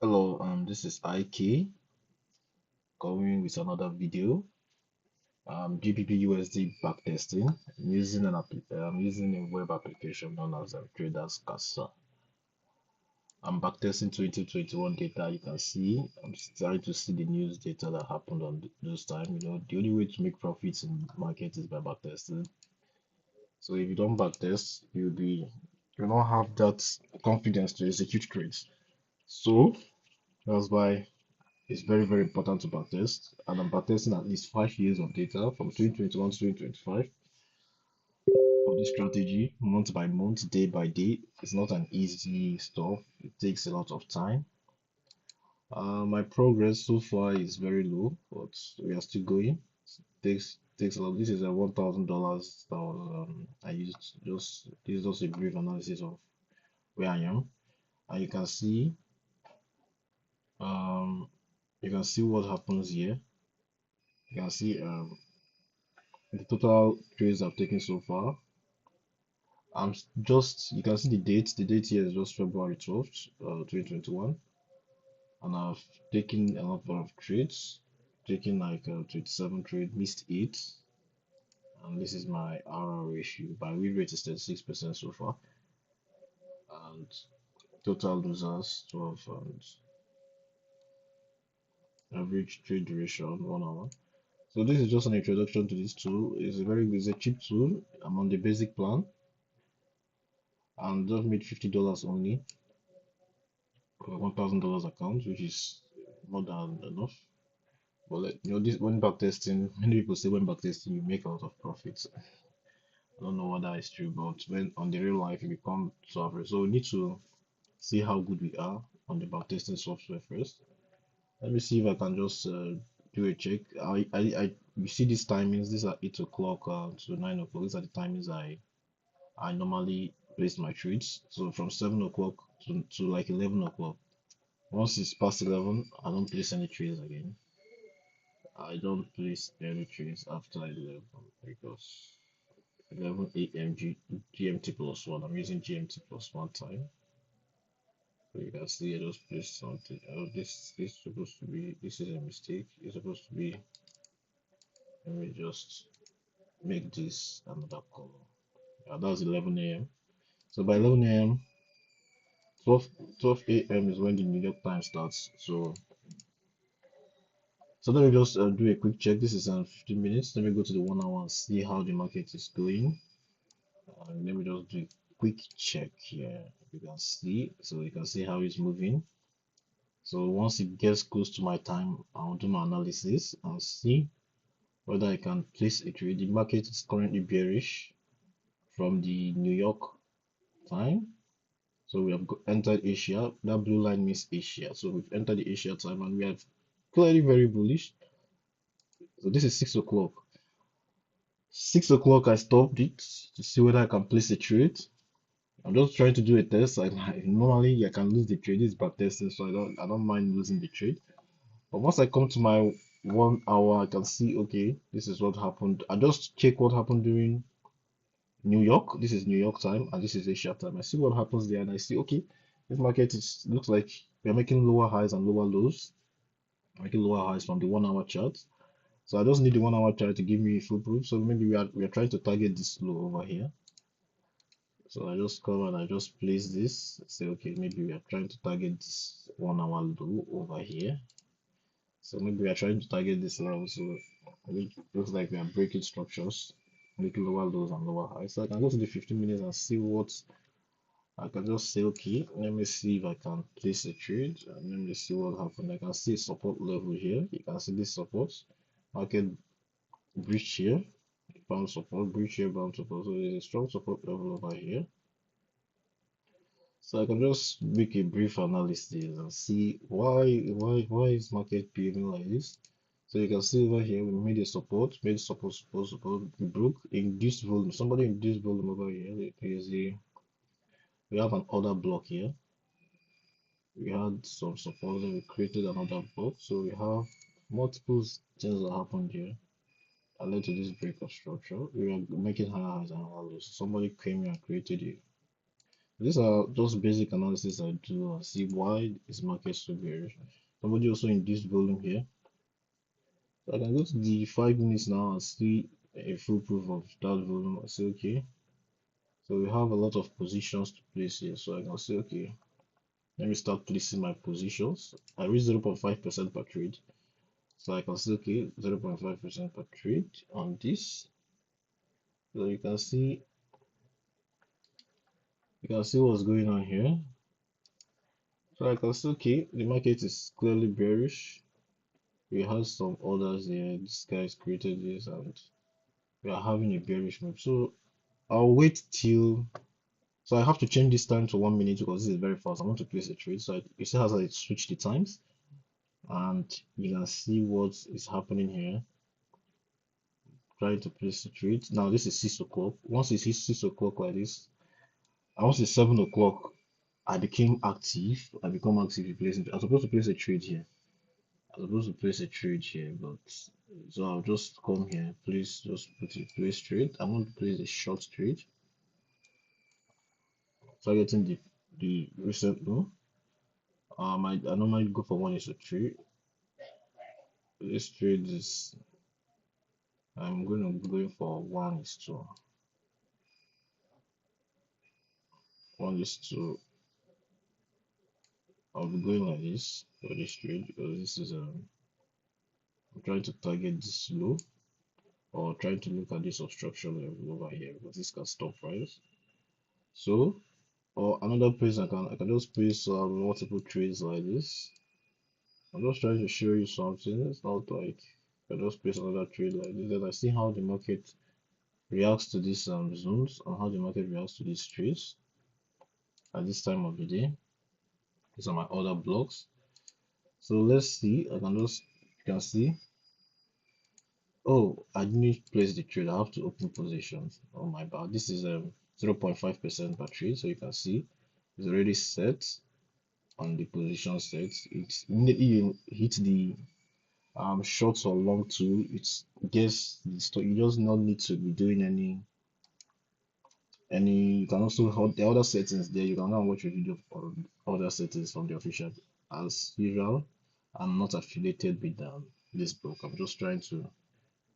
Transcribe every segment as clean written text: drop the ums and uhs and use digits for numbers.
Hello, this is IK coming with another video. GBP USD backtesting. I'm using a web application known as Traders Casa. I'm backtesting 2021 data. You can see I'm starting to see the news data that happened on those time. The only way to make profits in market is by backtesting. So if you don't backtest, you don't have that confidence to execute trades. So that's why it's very, very important to backtest, and I'm backtesting at least 5 years of data from 2021 to 2025 of this strategy, month by month, day by day. It's not an easy stuff. It takes a lot of time. My progress so far is very low, but we are still going. Takes a lot. This is a $1,000 that was I used just this is just a brief analysis of where I am, and um you can see what happens here. You can see the total trades I've taken so far. You can see the date. The date here is just February 12th, 2021. And I've taken a lot of trades, taken like 27 trade, missed 8. And this is my RR ratio. My win rate is 36% so far. And total losers 12 and average trade duration 1 hour. So this is just an introduction to this tool. It's a cheap tool. I'm on the basic plan and just made $50 only for a $1,000 account, which is more than enough. But this when backtesting, many people say when backtesting you make a lot of profits. I don't know what that is true, but when on the real life you become so average. So we need to see how good we are on the backtesting software first. Let me see if I can just do a check. You see these timings. These are 8 o'clock to 9 o'clock. These are the timings I normally place my trades. So from 7 o'clock to like 11 o'clock. Once it's past 11, I don't place any trades again. I don't place any trades after 11 because 11 a.m. GMT plus 1. I'm using GMT plus 1 time. So you can see I just placed something. Oh, this is supposed to be, this is a mistake. It's supposed to be, let me just make this another color. That's 11 a.m. So by 11 a.m., 12 a.m. is when the New York Times starts. So let me just do a quick check. This is 15 minutes. Let me go to the 1 hour and see how the market is going. Let me just do a quick check here. You can see, so you can see how it's moving. So once it gets close to my time, I'll do my analysis and see whether I can place a trade. The market is currently bearish from the New York time. So we have entered Asia. That blue line means Asia. So we've entered the Asia time and we are clearly very bullish. So this is 6 o'clock. 6 o'clock, I stopped it to see whether I can place a trade. I'm just trying to do a test. Normally I can lose the trade. This is back testing, so I don't mind losing the trade. But once I come to my 1 hour, I can see okay, this is what happened. I just check what happened during New York. This is New York time and this is Asia time. I see what happens there and I see okay, this market is looks like we're making lower highs and lower lows. Making lower highs from the 1 hour chart. So I just need the 1 hour chart to give me full proof. So maybe we are trying to target this low over here. So I just come and I just place this. Say, okay, maybe we are trying to target this 1 hour low over here. So maybe we are trying to target this level. So it looks like we are breaking structures, making lower lows and lower highs. So I can go to the 15 minutes and see what I can just say, okay, let me see if I can place a trade and let me see what happened. I can see a support level here. You can see this support. Market breach here, bound support, breach here, bound support. So there's a strong support level over here. So I can just make a brief analysis and see why is market behaving like this. So you can see over here we made a support, support, we broke in this volume. Somebody in this volume over here. We have an order block here. We had some support, then we created another block. So we have multiple things that happened here that led to this break of structure. We are making higher highs and higher lows. Somebody came here and created it. These are just basic analysis I do and see why is market so bearish. Somebody also in this volume here. So I can go to the 5 minutes now and see a full proof of that volume. I say okay. So we have a lot of positions to place here. So I can say okay. Let me start placing my positions. I reach 0.5% per trade. So I can say okay, 0.5% per trade on this. So you can see what's going on here. So I can say okay, the market is clearly bearish. We have some orders here. This guy's created this and we are having a bearish move. So I'll wait till, so I have to change this time to 1 minute because this is very fast. I want to place a trade. So you see how I switch the times and you can see what is happening here. Trying to place the trade. Now this is 6 o'clock. Once it hits 6 o'clock like this, and once it's 7 o'clock, I became active. I become active in placing. I'm supposed to place a trade here. I'm supposed to place a trade here, but so I'll just come here. Please just put it place trade. I want to place a short trade. Targeting the recent low. I normally go for 1:3. This trade is I'm going to be going for 1:2. 1:2. I'll be going like this for this trade because this is I'm trying to target this low or trying to look at this obstruction level over here because this can stop price. So or another place I can just place multiple trades like this. I'm just trying to show you something. It's not like I just place another trade like this. Then I see how the market reacts to these zones and how the market reacts to these trades at this time of the day. These are my other blocks. So let's see. You can see. Oh, I didn't place the trade. I have to open positions. Oh my bad. This is 0.5% per trade. So you can see it's already set on the position set. It's immediately you hit the short or long tool. It's guess the stock. You just not need to be doing any. You can also hold the other settings there. You can now watch a video for other settings from the official. As usual, I'm not affiliated with this book. I'm just trying to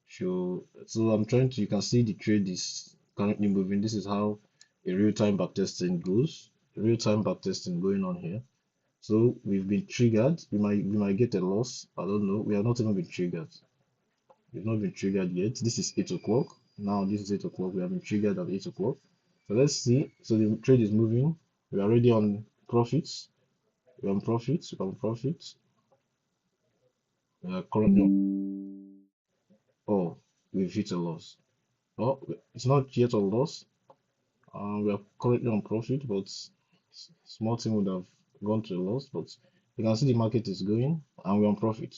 show. So I'm trying to. You can see the trade is currently moving. This is how a real-time backtesting goes. Real-time backtesting going on here. So we've been triggered. We might get a loss. I don't know. We have not even been triggered. We've not been triggered yet. This is 8 o'clock. Now this is 8 o'clock. We have been triggered at 8 o'clock. So let's see. So the trade is moving. We are already on profits. We're on profits. We're on profits. We are currently oh, we've hit a loss. Oh, it's not yet a loss. We are currently on profit, but small thing would have gone to a loss. But you can see the market is going and we're on profit.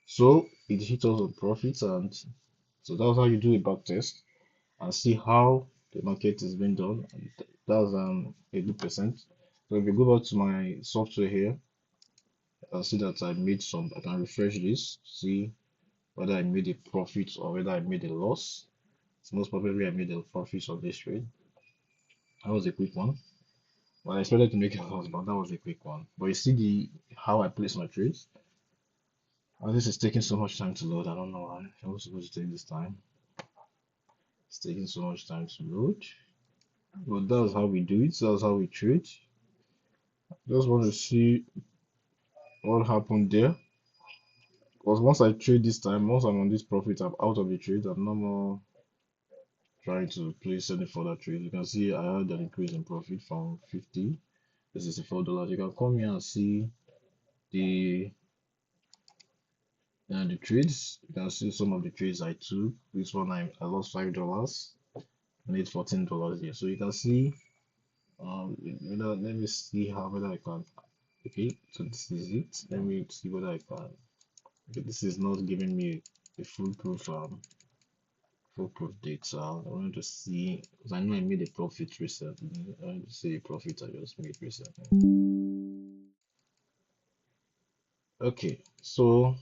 So it hit us on profits, and so that's how you do a back test and see how the market is being done. And that's a good percent. So if you go back to my software here, I'll see that I made some. I can refresh this, see whether I made a profit or whether I made a loss. It's most probably I made a profit on this trade. That was a quick one. Well, I expected to make a loss, but that was a quick one. But you see the how I place my trades. Oh, this is taking so much time to load. I don't know why. It was supposed to take this time. It's taking so much time to load. But that's how we do it. That's how we trade. Just want to see what happened there. Because once I trade this time, once I'm on this profit, I'm out of the trade. I'm no more trying to place any further trade. You can see I had an increase in profit from 50 to $64. You can come here and see the the trades. You can see some of the trades I took. This one I lost $5, made $14 here. So you can see let me see how whether I can. Okay, so this is it. Let me see whether I can. Okay, this is not giving me a foolproof data. I want to see because I know I made a profit recently. I want to see the profit I just made recently. Okay, so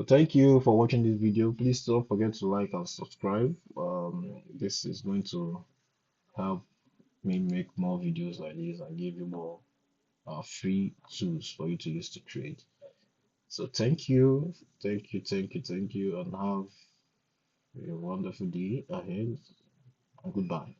thank you for watching this video. Please don't forget to like and subscribe. This is going to help me make more videos like this and give you more free tools for you to use to trade. So thank you, thank you, and have a wonderful day ahead. And goodbye.